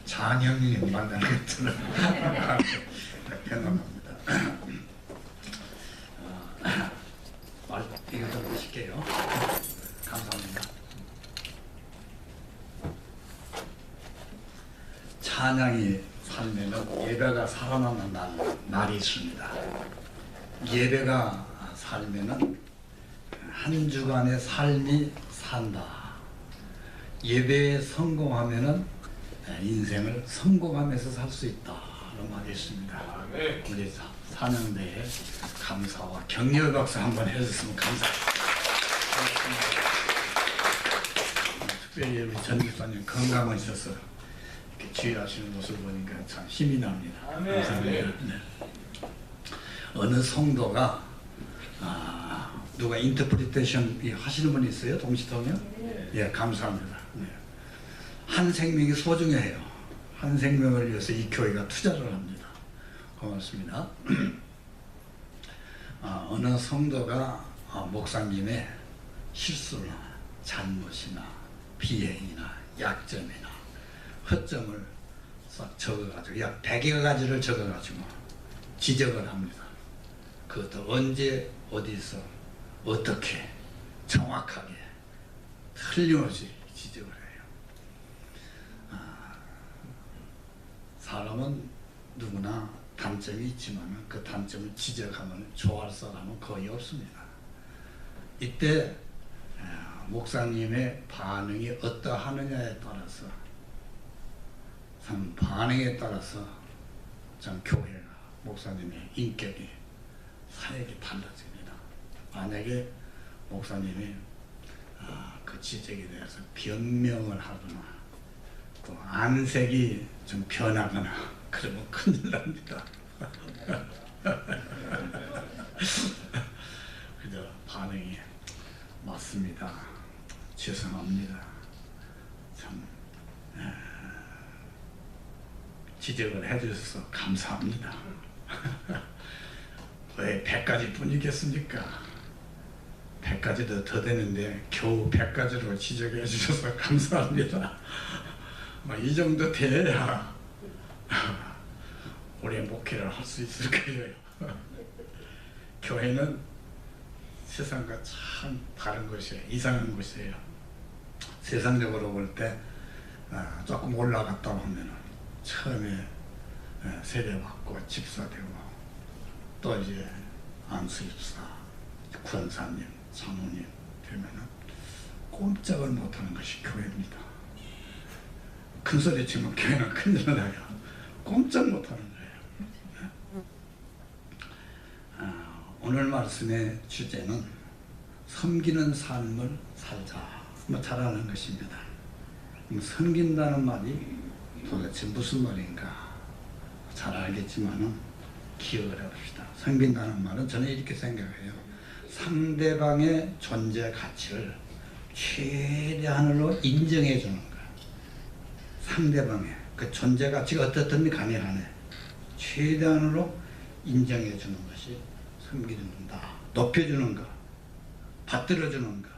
장형이 만나는 것처럼 경험합니다. 이거 좀 보실게요. 감사합니다. 찬양이 살면은 예배가 살아나는 날이 있습니다. 예배가 살면은 한 주간의 삶이 산다. 예배에 성공하면은 인생을 성공하면서 살 수 있다는 말이 있습니다. 우리 사명대에 감사와 격려의 박수 한번 해줬으면 감사합니다. 특별히 우리 전 집사님 건강하셔서 이렇게 지휘하시는 모습을 보니까 참 힘이 납니다. 감사합니다. 네. 어느 성도가 누가 인터프리테이션 하시는 분이 있어요? 동시통역? 예, 감사합니다. 네. 한 생명이 소중해요. 한 생명을 위해서 이 교회가 투자를 합니다. 고맙습니다. 어느 성도가 목사님의 실수나 잘못이나 비행이나 약점이나 허점을 싹 적어가지고 약 100여 가지를 적어가지고 지적을 합니다. 그것도 언제 어디서 어떻게 정확하게 틀림없이 지적을 해요. 사람은 누구나 단점이 있지만 그 단점을 지적하면 좋아할 사람은 거의 없습니다. 이때 목사님의 반응이 어떠하느냐에 따라서 참 반응에 따라서 참 교회가 목사님의 인격이 사역이 달라집니다. 만약에 목사님이 그 지적에 대해서 변명을 하거나 또 안색이 좀 변하거나 그러면 큰일 납니다. 그저 반응이 맞습니다. 죄송합니다. 참 지적을 해주셔서 감사합니다. 왜 100가지 뿐이겠습니까? 100가지도 더 되는데 겨우 100가지로 지적해 주셔서 감사합니다. 이 정도 돼야 오래 목회를 할 수 있을 거예요. 교회는 세상과 참 다른 것이에요. 이상한 것이에요. 세상적으로 볼 때 조금 올라갔다 보면 처음에 세례받고 집사되고 또 이제 안수입사, 권사님, 사모님 되면은 꼼짝을 못하는 것이 교회입니다. 큰 소리 치면 교회는 큰일 나요. 꼼짝 못하는 거예요. 오늘 말씀의 주제는 섬기는 삶을 살자. 잘 아는 것입니다. 섬긴다는 말이 도대체 무슨 말인가 잘 알겠지만은 기억을 해봅시다. 섬긴다는 말은 저는 이렇게 생각해요. 상대방의 존재 가치를 최대한으로 인정해 주는 것. 상대방의 그 존재 가치가 어떻든 간에 최대한으로 인정해 주는 것이 섬기는다. 높여주는 것, 받들어주는 것.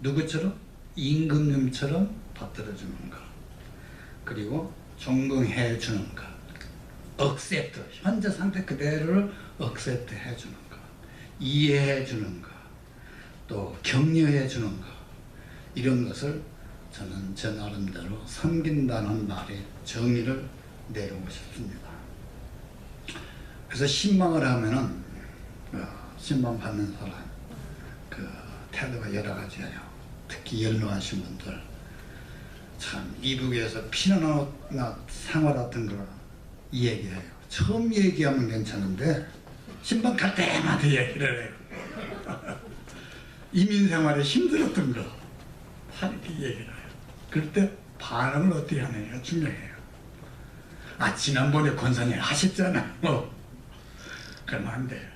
누구처럼? 임금님처럼 받들어주는 것. 그리고 존경해 주는 것. 억셉트, 현재 상태 그대로를 억셉트 해주는 것. 이해해 주는 것. 또 격려해 주는 것. 이런 것을 저는 제 나름대로 섬긴다는 말의 정의를 내리고 싶습니다. 그래서 신방을 하면은 신방 받는 사람 그 태도가 여러 가지예요. 특히 연로하신 분들 참 이북에서 피난이나 생활 같은 거 얘기해요. 처음 얘기하면 괜찮은데 신방 갈 때마다 얘기를 해요. 이민생활에 힘들었던 거 다 이렇게 얘기를 해요. 그럴 때 반응을 어떻게 하느냐가 중요해요. 지난번에 권사님 하셨잖아요. 그러면 안 돼요.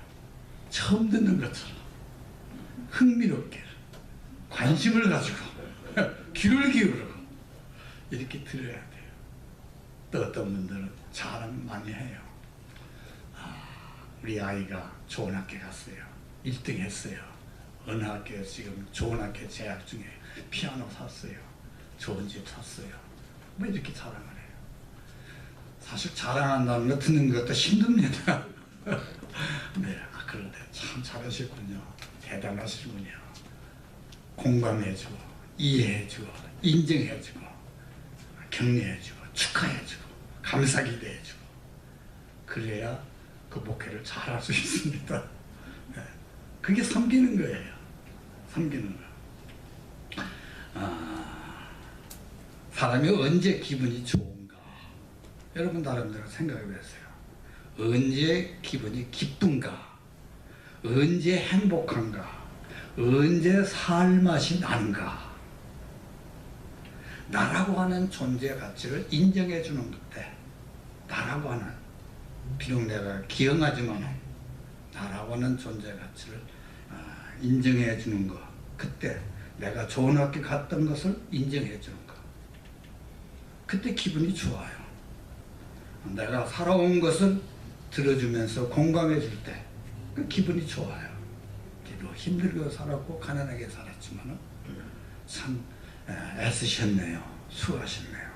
처음 듣는 것처럼 흥미롭게 관심을 가지고 귀를 기울이고 이렇게 들어야 돼요. 또 어떤 분들은 자랑 많이 해요. 우리 아이가 좋은 학교 갔어요. 1등 했어요. 어느 학교에 지금 좋은 학교에 재학 중에 피아노 샀어요. 좋은 집 샀어요. 뭐 이렇게 자랑을 해요. 사실 자랑한다는 거 듣는 것도 힘듭니다. 네, 그런데 참 잘하셨군요. 대단하시군요. 공감해주고, 이해해주고, 인정해주고, 격려해주고, 축하해주고, 감사 기대해주고, 그래야 그 목회를 잘할 수 있습니다. 네, 그게 섬기는 거예요. 섬기는 거. 사람이 언제 기분이 좋은가? 여러분 나름대로 생각해 보세요. 언제 기분이 기쁜가? 언제 행복한가? 언제 살맛이 나는가? 나라고 하는 존재 가치를 인정해 주는 그때, 나라고 하는, 비록 내가 기형하지만 나라고 하는 존재 가치를 인정해 주는 거, 그때 내가 좋은 학교 갔던 것을 인정해 주는 거, 그때 기분이 좋아요. 내가 살아온 것을 들어주면서 공감해 줄 때 그 기분이 좋아요. 비록 힘들게 살았고 가난하게 살았지만 참 애쓰셨네요. 수고하셨네요.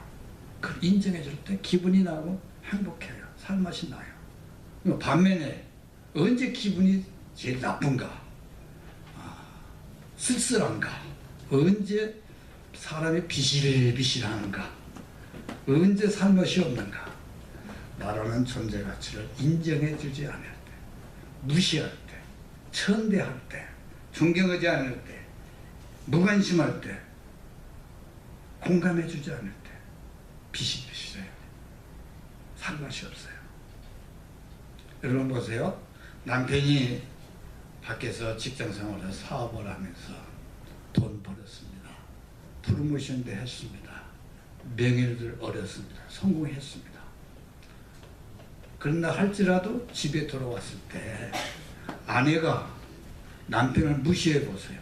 그걸 인정해 줄 때 기분이 나고 행복해요. 살맛이 나요. 반면에 언제 기분이 제일 나쁜가? 쓸쓸한가? 언제 사람이 비실비실하는가? 언제 살맛이 없는가? 나라는 존재 가치를 인정해 주지 않을 때, 무시할 때, 천대할 때, 존경하지 않을 때, 무관심할 때, 공감해 주지 않을 때 비실비실해요. 살맛이 없어요. 여러분 보세요. 남편이 밖에서 직장생활을 사업을 하면서 돈 벌었습니다. 프로모션도 했습니다. 명예를 얻었습니다. 성공했습니다. 그런다 할지라도 집에 돌아왔을 때 아내가 남편을 무시해 보세요.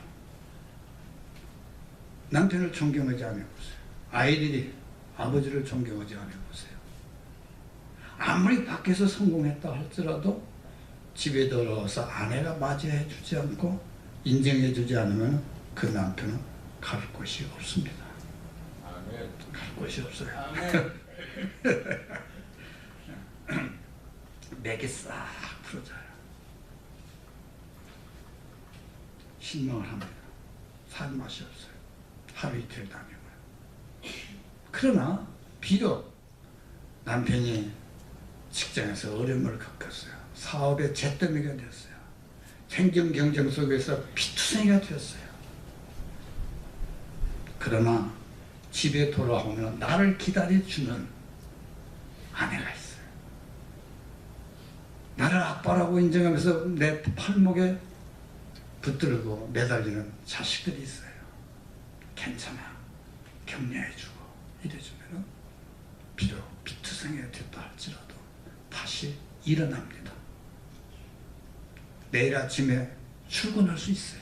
남편을 존경하지 않아 보세요. 아이들이 아버지를 존경하지 않아 보세요. 아무리 밖에서 성공했다 할지라도 집에 돌아와서 아내가 맞이해 주지 않고 인정해 주지 않으면 그 남편은 갈 곳이 없습니다. 갈 곳이 없어요. 맥이 싹 풀어져요. 실망을 합니다. 살 맛이 없어요. 하루 이틀 다니고요. 그러나 비록 남편이 직장에서 어려움을 겪었어요. 사업의 잿더미가 됐어요. 생존 경쟁 속에서 피투성이가 되었어요. 그러나 집에 돌아오면 나를 기다려주는 아내가 있어요. 나를 아빠라고 인정하면서 내 팔목에 붙들고 매달리는 자식들이 있어요. 괜찮아. 격려해주고 이래주면 비록 피투성이가 됐다 할지라도 다시 일어납니다. 내일 아침에 출근할 수 있어요.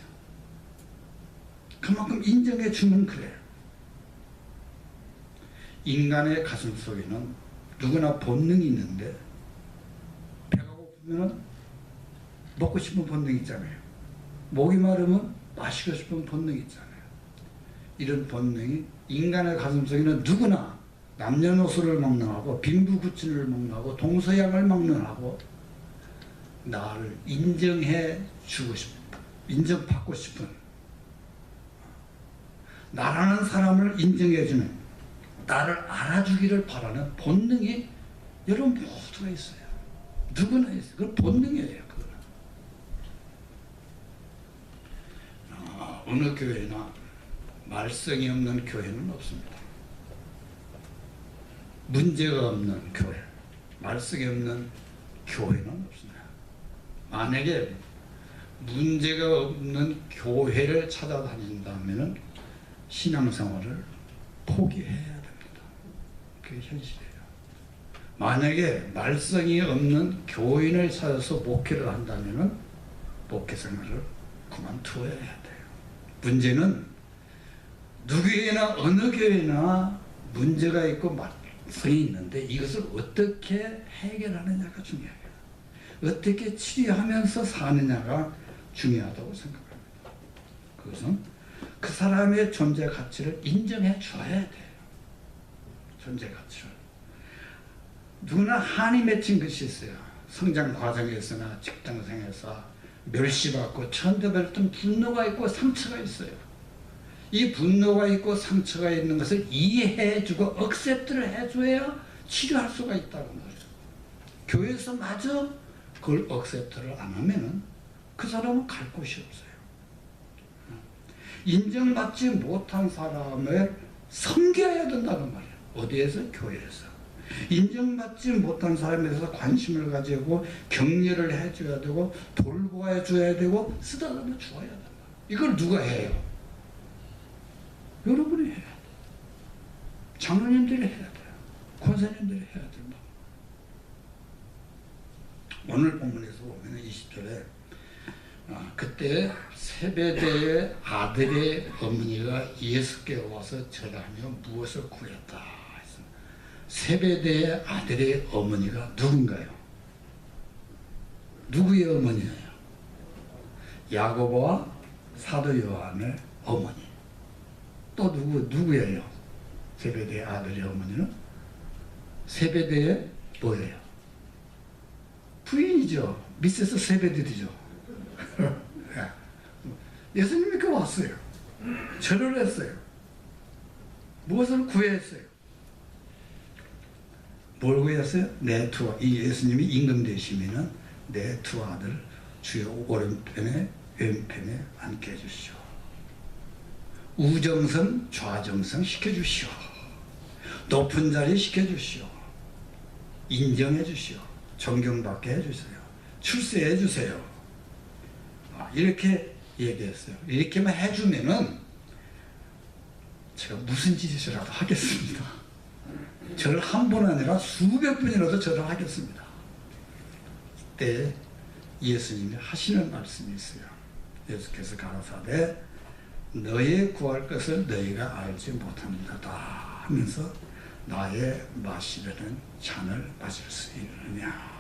그만큼 인정해주면 그래요. 인간의 가슴 속에는 누구나 본능이 있는데 배가 고프면 먹고 싶은 본능이 있잖아요. 목이 마르면 마시고 싶은 본능이 있잖아요. 이런 본능이 인간의 가슴 속에는 누구나 남녀노소를 막론하고 빈부구친을 막론하고 동서양을 막론하고 나를 인정해 주고 싶은, 인정받고 싶은, 나라는 사람을 인정해 주는, 나를 알아주기를 바라는 본능이 여러분 모두가 있어요. 누구나 있어요. 그건 본능이에요. 그거는. 어느 교회나 말썽이 없는 교회는 없습니다. 문제가 없는 교회, 말썽이 없는 교회는 없습니다. 만약에 문제가 없는 교회를 찾아다닌다면 신앙생활을 포기해야 됩니다. 그게 현실이에요. 만약에 말썽이 없는 교인을 찾아서 목회를 한다면 목회생활을 그만두어야 돼요. 문제는 누구에나 어느 교회나 문제가 있고 말썽이 있는데 이것을 어떻게 해결하느냐가 중요해요. 어떻게 치료하면서 사느냐가 중요하다고 생각합니다. 그것은 그 사람의 존재 가치를 인정해 줘야 돼요. 존재 가치를. 누구나 한이 맺힌 것이 있어요. 성장 과정에서나 직장생에서 멸시받고 천대받던 분노가 있고 상처가 있어요. 이 분노가 있고 상처가 있는 것을 이해해주고 억셉트를 해줘야 치료할 수가 있다는 거예요. 교회에서 마저 그걸 억셉트를 안 하면은 그 사람은 갈 곳이 없어요. 인정받지 못한 사람을 섬겨야 된다는 말이에요. 어디에서? 교회에서. 인정받지 못한 사람에 대해서 관심을 가지고 격려를 해줘야 되고 돌보아 줘야 되고 쓰다듬어 주어야 된다. 이걸 누가 해요? 여러분이 해야 돼요. 장로님들이 해야 돼요. 권사님들이 해야 된다. 오늘 본문에서 보면 20절에 그때 세베대의 아들의 어머니가 예수께 와서 절하며 무엇을 구했다. 세베대의 아들의 어머니가 누군가요? 누구의 어머니예요? 야고보와 사도 요한의 어머니. 또 누구예요? 세베대의 아들의 어머니는? 세베대의 뭐예요? 부인이죠. 미세스 세베드죠. 예수님이 그 왔어요. 절을 했어요. 무엇을 구했어요? 뭘 구했어요? 내 두 이 예수님이 임금 되시면은 내 두 아들 주의 오른편에 왼편에 앉게 해주시오. 우정성 좌정성 시켜주시오. 높은 자리 시켜주시오. 인정해 주시오. 존경받게 해주세요. 출세해 주세요. 이렇게 얘기했어요. 이렇게만 해주면은 제가 무슨 짓이라도 하겠습니다. 저를 한 번 아니라 수백 번이라도 저를 하겠습니다. 이때 예수님이 하시는 말씀이 있어요. 예수께서 가라사대 너희 구할 것을 너희가 알지 못합니다 하면서 나의 마시려는 잔을 마실 수 있느냐.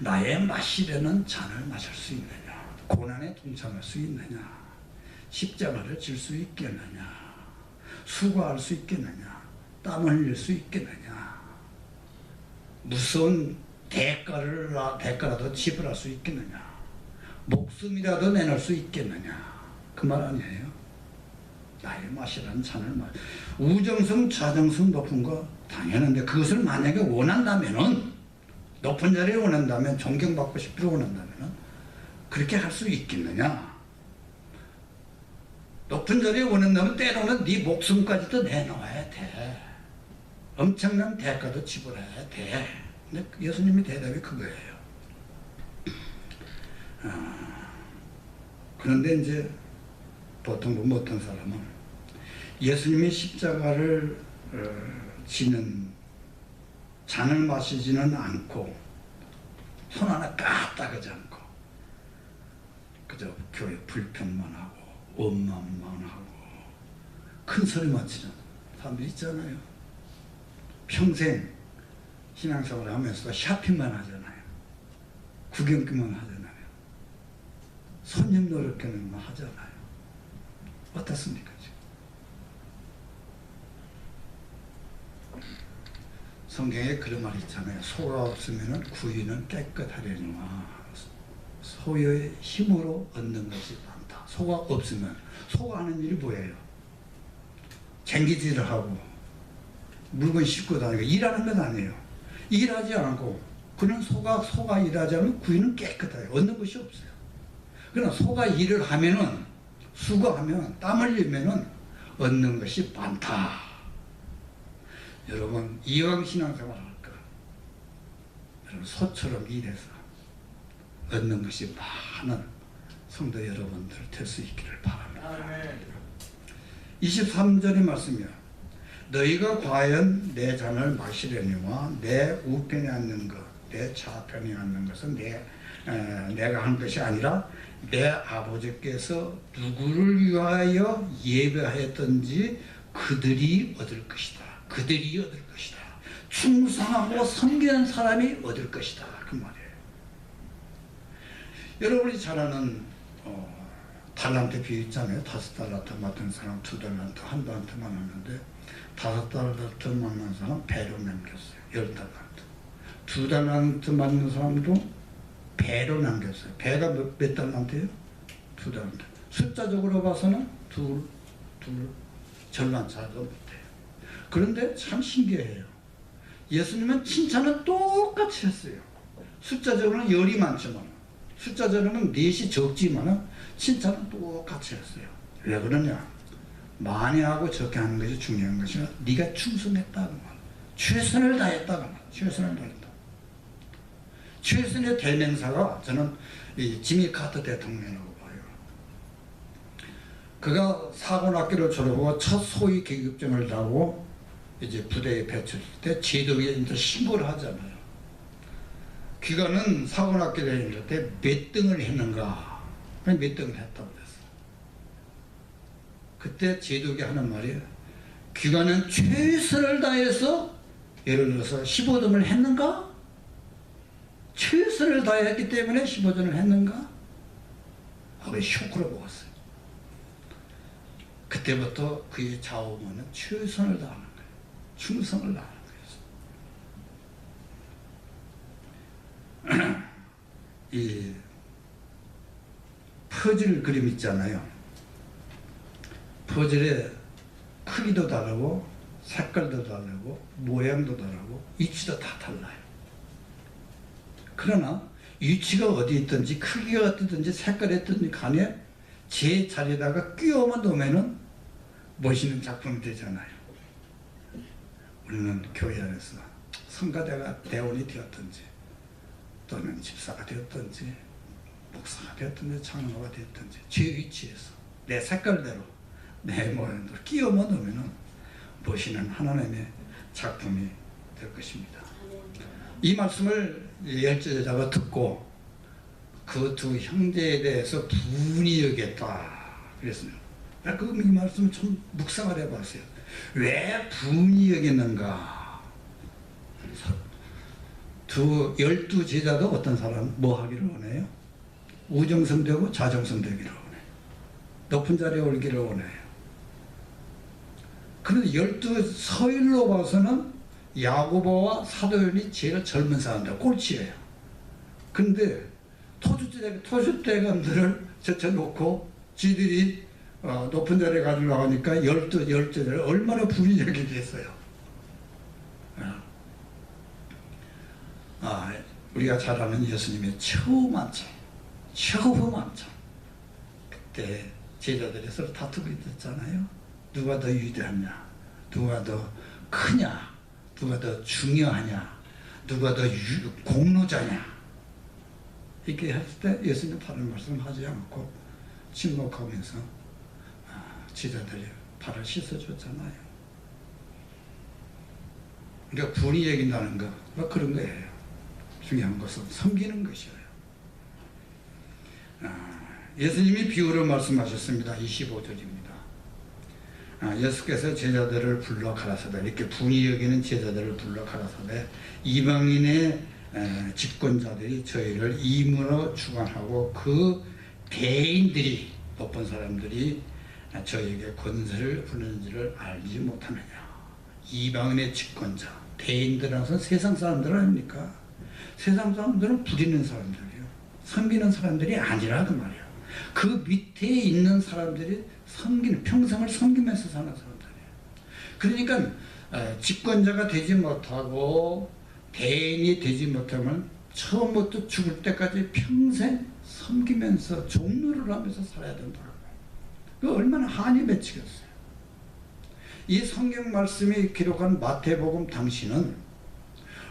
나의 마시려는 잔을 마실 수 있느냐. 고난에 동참할 수 있느냐. 십자가를 질 수 있겠느냐. 수고할 수 있겠느냐. 땀 흘릴 수 있겠느냐. 무서운 대가라도 지불할 수 있겠느냐. 목숨이라도 내놓을 수 있겠느냐. 그 말 아니에요. 나의 마시라는 잔을 우정성 좌정성 높은 거 당연한데 그것을 만약에 원한다면은 높은 자리에 원한다면 존경받고 싶기로 원한다면은 그렇게 할 수 있겠느냐. 높은 자리에 원한다면 때로는 네 목숨까지도 내놓아야 돼. 엄청난 대가도 지불해야 돼. 근데 예수님의 대답이 그거예요. 그런데 이제 보통 어떤 사람은 예수님이 십자가를 지는 잔을 마시지는 않고 손 하나 까딱하지 않고 그저 교회 불평만 하고 원망만 하고 큰 소리만 치는 사람들이 있잖아요. 평생 신앙생활을 하면서 샤핑만 하잖아요. 구경기만 하잖아요. 손님 노릇하는 거 하잖아요. 어떻습니까? 지금? 성경에 그런 말이 있잖아요. 소가 없으면 구이는 깨끗하려니와 소의 힘으로 얻는 것이 많다. 소가 없으면 소가 하는 일이 뭐예요? 쟁기질을 하고 물건 싣고 다니고 일하는 건 아니에요. 일하지 않고 그런 소가 일하지 않으면 구이는 깨끗해요. 얻는 것이 없어요. 그러나 소가 일을 하면은 수고하면 땀 흘리면은 얻는 것이 많다. 여러분 이왕 신앙생활 할까? 여러분 소처럼 일해서 얻는 것이 많은 성도 여러분들 될 수 있기를 바랍니다. 23절의 말씀이요. 너희가 과연 내 잔을 마시려니와 내 우편에 앉는 것, 내 좌편에 앉는 것은 내가 한 것이 아니라 내 아버지께서 누구를 위하여 예배하였던지 그들이 얻을 것이다. 그들이 얻을 것이다. 충성하고 섬기는 사람이 얻을 것이다. 그 말이에요. 여러분이 잘 아는 달란트 비유 있잖아요. 5달란트 맡은 사람 2달란트, 1달란트 만났는데 5달란트 만난 사람 배로 남겼어요. 10달란트. 2달란트 맞는 사람도 배로 남겼어요. 배가 몇 달란트예요? 2달란트. 숫자적으로 봐서는 둘, 절반 차이도 못해요. 그런데 참 신기해요. 예수님은 칭찬은 똑같이 했어요. 숫자적으로는 10이 많지만, 숫자적으로는 4이 적지만 칭찬은 똑같이 했어요. 왜 그러냐? 많이 하고 적게 하는 것이 중요한 것이 아니라 네가 충성했다고 말, 최선을 다했다고 말, 최선을 다했다. 최선의 대명사가 저는 이 지미 카터 대통령이라고 봐요. 그가 사관학교를 졸업하고 첫 소위 계급증을 타고 이제 부대에 배출될 때 제도에 이제 신고를 하잖아요. 귀가는 사관학교 다닐 때 몇 등을 했는가? 몇 등을 했다고 그랬어. 그때 제독이 하는 말이에요. 귀가는 최선을 다해서 예를 들어서 15등을 했는가? 최선을 다했기 때문에 15등을 했는가? 하고 쇼크를 먹었어요. 그때부터 그의 좌우문은 최선을 다하는 거예요. 충성을 다하는 거예요. 이 퍼즐 그림 있잖아요. 퍼즐의 크기도 다르고 색깔도 다르고 모양도 다르고 위치도 다 달라요. 그러나 위치가 어디 있든지 크기가 어디든지 색깔이 어디든지 간에 제 자리에다가 끼워만 놓으면은 멋있는 작품이 되잖아요. 우리는 교회 안에서 성가대가 대원이 되었든지 또는 집사가 되었든지 목사가 되었든지 장로가 되었든지 제 위치에서 내 색깔대로 내 모양대로 끼워만 놓으면 멋있는 하나님의 작품이 될 것입니다. 이 말씀을 열제자가 듣고 그 두 형제에 대해서 분이 여겼다 그랬습니다. 이 말씀을 좀 묵상을 해봤어요. 왜 분이 여겼는가? 12제자도 어떤 사람 뭐 하기를 원해요? 우정성 되고 자정성 되기를 원해요. 높은 자리에 올기를 원해요. 그런데 12 서일로 봐서는 야고보와 사도연이 제일 젊은 사람들 꼴찌예요. 그런데 토주대감들을 제쳐놓고 지들이 높은 자리에 가지려고 하니까 12제자를 얼마나 분이 여기겠어요. 우리가 잘 아는 예수님의 처음 한참 그때 제자들이 서로 다투고 있었잖아요. 누가 더 위대하냐, 누가 더 크냐, 누가 더 중요하냐, 누가 더 공로자냐, 이렇게 했을 때 예수님 다른 말씀 하지 않고 침묵하면서 제자들이 발을 씻어줬잖아요. 그러니까 분이 여긴다는 거 뭐 그런 거예요. 중요한 것은 섬기는 것이에요. 예수님이 비유를 말씀하셨습니다. 25절입니다. 예수께서 제자들을 불러 가라사대, 이렇게 분이 여기는 제자들을 불러 가라사대, 이방인의 집권자들이 저희를 임으로 주관하고 그 대인들이, 높은 사람들이 저에게 권세를 부르는지를 알지 못하느냐. 이방인의 집권자, 대인들이라는 것은 세상 사람들 아닙니까? 세상 사람들은 부리는 사람들이에요. 섬기는 사람들이 아니라 그 말이에요. 그 밑에 있는 사람들이 평생을 섬기면서 사는 사람들이에요. 그러니까 집권자가 되지 못하고 대인이 되지 못하면 처음부터 죽을 때까지 평생 섬기면서 종로를 하면서 살아야 된다고. 그 얼마나 한이 맺히겠어요. 이 성경 말씀이 기록한 마태복음 당시는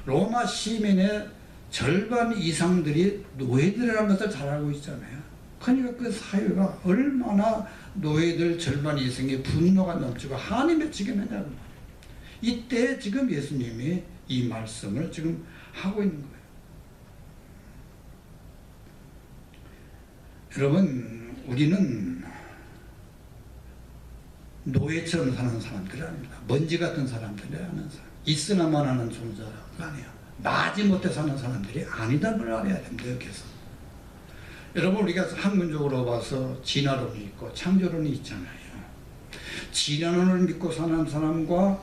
로마 시민의 절반 이상들이 노예들이라는 것을 잘 알고 있잖아요. 그러니까 그 사회가 얼마나 노예들 절반 이상의 분노가 넘치고 한이 맺히겠느냐고. 이때 지금 예수님이 이 말씀을 지금 하고 있는 거예요. 여러분, 우리는 노예처럼 사는 사람들이 아닙니다. 먼지 같은 사람들이 아닌 사람, 있으나만 하는 존재가 아니에요. 마지못해 사는 사람들이 아니다를 알아야 됩니다. 여기서 여러분, 우리가 학문적으로 봐서 진화론이 있고 창조론이 있잖아요. 진화론을 믿고 사는 사람과